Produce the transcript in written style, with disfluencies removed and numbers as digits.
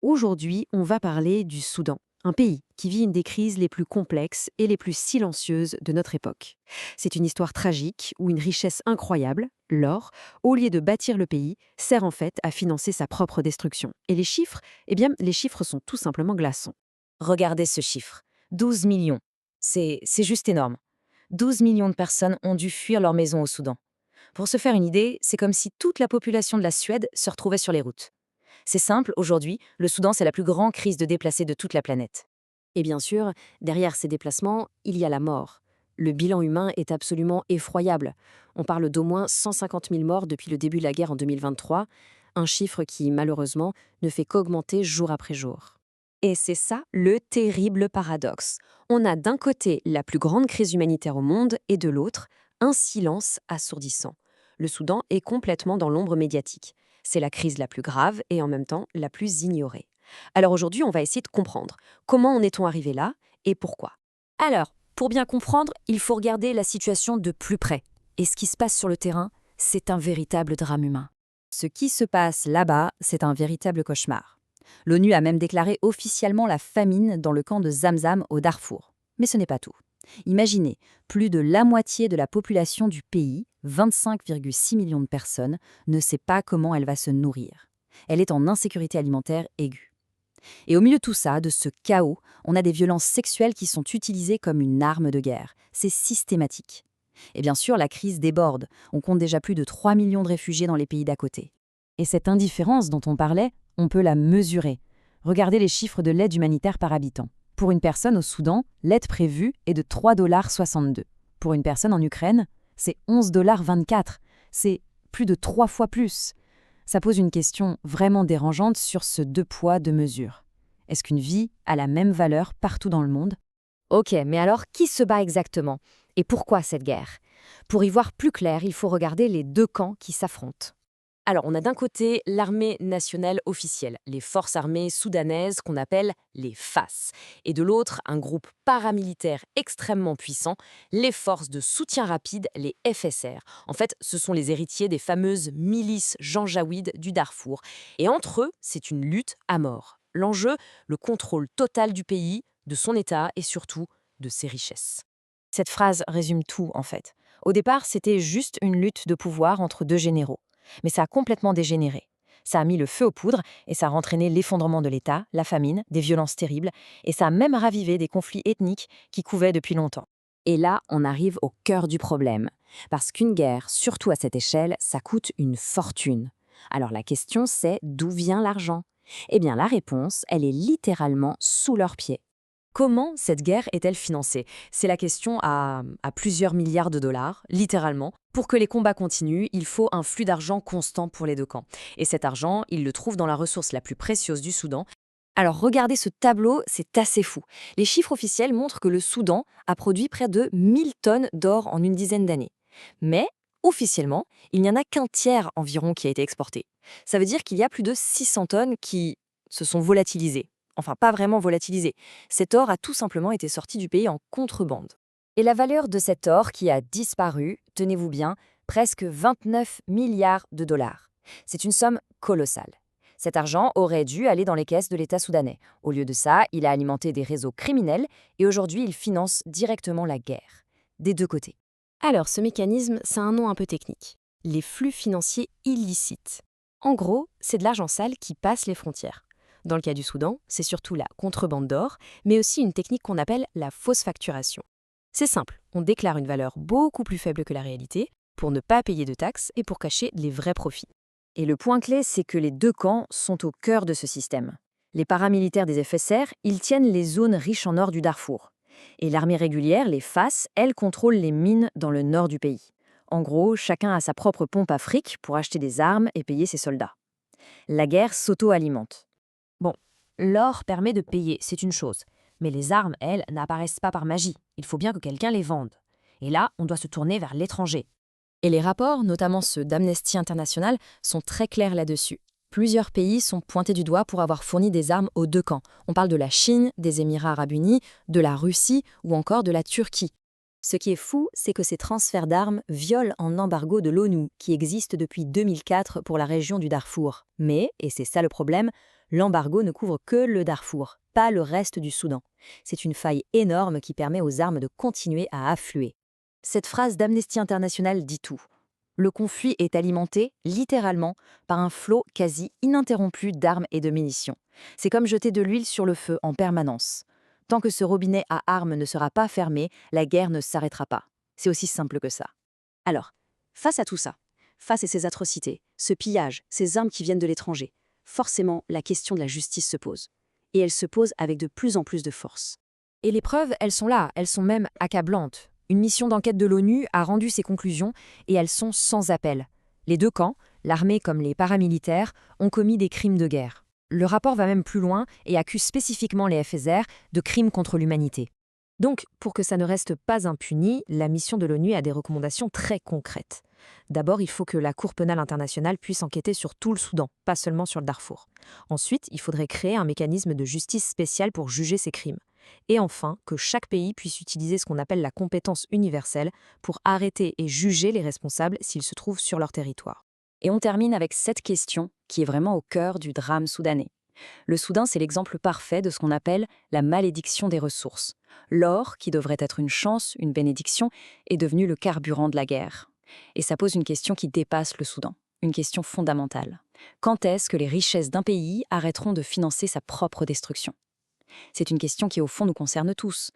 Aujourd'hui, on va parler du Soudan, un pays qui vit une des crises les plus complexes et les plus silencieuses de notre époque. C'est une histoire tragique où une richesse incroyable, l'or, au lieu de bâtir le pays, sert en fait à financer sa propre destruction. Et les chiffres, eh bien, les chiffres sont tout simplement glaçants. Regardez ce chiffre. 12 millions. C'est juste énorme. 12 millions de personnes ont dû fuir leur maison au Soudan. Pour se faire une idée, c'est comme si toute la population de la Suède se retrouvait sur les routes. C'est simple, aujourd'hui, le Soudan, c'est la plus grande crise de déplacés de toute la planète. Et bien sûr, derrière ces déplacements, il y a la mort. Le bilan humain est absolument effroyable. On parle d'au moins 150 000 morts depuis le début de la guerre en 2023, un chiffre qui, malheureusement, ne fait qu'augmenter jour après jour. Et c'est ça le terrible paradoxe. On a d'un côté la plus grande crise humanitaire au monde et de l'autre, un silence assourdissant. Le Soudan est complètement dans l'ombre médiatique. C'est la crise la plus grave et en même temps la plus ignorée. Alors aujourd'hui, on va essayer de comprendre comment en est-on arrivé là et pourquoi. Alors, pour bien comprendre, il faut regarder la situation de plus près. Et ce qui se passe sur le terrain, c'est un véritable drame humain. Ce qui se passe là-bas, c'est un véritable cauchemar. L'ONU a même déclaré officiellement la famine dans le camp de Zamzam au Darfour. Mais ce n'est pas tout. Imaginez, plus de la moitié de la population du pays, 25,6 millions de personnes, ne sait pas comment elle va se nourrir. Elle est en insécurité alimentaire aiguë. Et au milieu de tout ça, de ce chaos, on a des violences sexuelles qui sont utilisées comme une arme de guerre. C'est systématique. Et bien sûr, la crise déborde. On compte déjà plus de 3 millions de réfugiés dans les pays d'à côté. Et cette indifférence dont on parlait, on peut la mesurer. Regardez les chiffres de l'aide humanitaire par habitant. Pour une personne au Soudan, l'aide prévue est de 3,62 $. Pour une personne en Ukraine, c'est 11,24 $. C'est plus de 3 fois plus. Ça pose une question vraiment dérangeante sur ce deux poids, deux mesures. Est-ce qu'une vie a la même valeur partout dans le monde? Ok, mais alors qui se bat exactement? Et pourquoi cette guerre? Pour y voir plus clair, il faut regarder les deux camps qui s'affrontent. Alors, on a d'un côté l'armée nationale officielle, les forces armées soudanaises qu'on appelle les FAS, et de l'autre, un groupe paramilitaire extrêmement puissant, les forces de soutien rapide, les FSR. En fait, ce sont les héritiers des fameuses milices janjaouides du Darfour. Et entre eux, c'est une lutte à mort. L'enjeu, le contrôle total du pays, de son État et surtout de ses richesses. Cette phrase résume tout, en fait. Au départ, c'était juste une lutte de pouvoir entre deux généraux. Mais ça a complètement dégénéré. Ça a mis le feu aux poudres et ça a entraîné l'effondrement de l'État, la famine, des violences terribles, et ça a même ravivé des conflits ethniques qui couvaient depuis longtemps. Et là, on arrive au cœur du problème. Parce qu'une guerre, surtout à cette échelle, ça coûte une fortune. Alors la question c'est d'où vient l'argent? Eh bien la réponse, elle est littéralement sous leurs pieds. Comment cette guerre est-elle financée? C'est la question à plusieurs milliards de dollars, littéralement. Pour que les combats continuent, il faut un flux d'argent constant pour les deux camps. Et cet argent, ils le trouvent dans la ressource la plus précieuse du Soudan. Alors regardez ce tableau, c'est assez fou. Les chiffres officiels montrent que le Soudan a produit près de 1000 tonnes d'or en une dizaine d'années. Mais, officiellement, il n'y en a qu'un tiers environ qui a été exporté. Ça veut dire qu'il y a plus de 600 tonnes qui se sont volatilisées. Enfin, pas vraiment volatilisées. Cet or a tout simplement été sorti du pays en contrebande. Et la valeur de cet or qui a disparu, tenez-vous bien, presque 29 milliards de dollars. C'est une somme colossale. Cet argent aurait dû aller dans les caisses de l'État soudanais. Au lieu de ça, il a alimenté des réseaux criminels et aujourd'hui, il finance directement la guerre. Des deux côtés. Alors, ce mécanisme, c'est un nom un peu technique. Les flux financiers illicites. En gros, c'est de l'argent sale qui passe les frontières. Dans le cas du Soudan, c'est surtout la contrebande d'or, mais aussi une technique qu'on appelle la fausse facturation. C'est simple, on déclare une valeur beaucoup plus faible que la réalité pour ne pas payer de taxes et pour cacher les vrais profits. Et le point clé, c'est que les deux camps sont au cœur de ce système. Les paramilitaires des FSR, ils tiennent les zones riches en or du Darfour. Et l'armée régulière, les FAS, elle contrôle les mines dans le nord du pays. En gros, chacun a sa propre pompe à fric pour acheter des armes et payer ses soldats. La guerre s'auto-alimente. Bon, l'or permet de payer, c'est une chose. Mais les armes, elles, n'apparaissent pas par magie. Il faut bien que quelqu'un les vende. Et là, on doit se tourner vers l'étranger. Et les rapports, notamment ceux d'Amnesty International, sont très clairs là-dessus. Plusieurs pays sont pointés du doigt pour avoir fourni des armes aux deux camps. On parle de la Chine, des Émirats arabes unis, de la Russie ou encore de la Turquie. Ce qui est fou, c'est que ces transferts d'armes violent un embargo de l'ONU qui existe depuis 2004 pour la région du Darfour. Mais, et c'est ça le problème, L'embargo ne couvre que le Darfour, pas le reste du Soudan. C'est une faille énorme qui permet aux armes de continuer à affluer. Cette phrase d'Amnesty International dit tout. Le conflit est alimenté, littéralement, par un flot quasi ininterrompu d'armes et de munitions. C'est comme jeter de l'huile sur le feu en permanence. Tant que ce robinet à armes ne sera pas fermé, la guerre ne s'arrêtera pas. C'est aussi simple que ça. Alors, face à tout ça, face à ces atrocités, ce pillage, ces armes qui viennent de l'étranger, forcément, la question de la justice se pose. Et elle se pose avec de plus en plus de force. Et les preuves, elles sont là, elles sont même accablantes. Une mission d'enquête de l'ONU a rendu ses conclusions et elles sont sans appel. Les deux camps, l'armée comme les paramilitaires, ont commis des crimes de guerre. Le rapport va même plus loin et accuse spécifiquement les FSR de crimes contre l'humanité. Donc, pour que ça ne reste pas impuni, la mission de l'ONU a des recommandations très concrètes. D'abord, il faut que la Cour pénale internationale puisse enquêter sur tout le Soudan, pas seulement sur le Darfour. Ensuite, il faudrait créer un mécanisme de justice spéciale pour juger ces crimes. Et enfin, que chaque pays puisse utiliser ce qu'on appelle la compétence universelle pour arrêter et juger les responsables s'ils se trouvent sur leur territoire. Et on termine avec cette question qui est vraiment au cœur du drame soudanais. Le Soudan, c'est l'exemple parfait de ce qu'on appelle la malédiction des ressources. L'or, qui devrait être une chance, une bénédiction, est devenu le carburant de la guerre. Et ça pose une question qui dépasse le Soudan, une question fondamentale. Quand est-ce que les richesses d'un pays arrêteront de financer sa propre destruction ? C'est une question qui, au fond, nous concerne tous.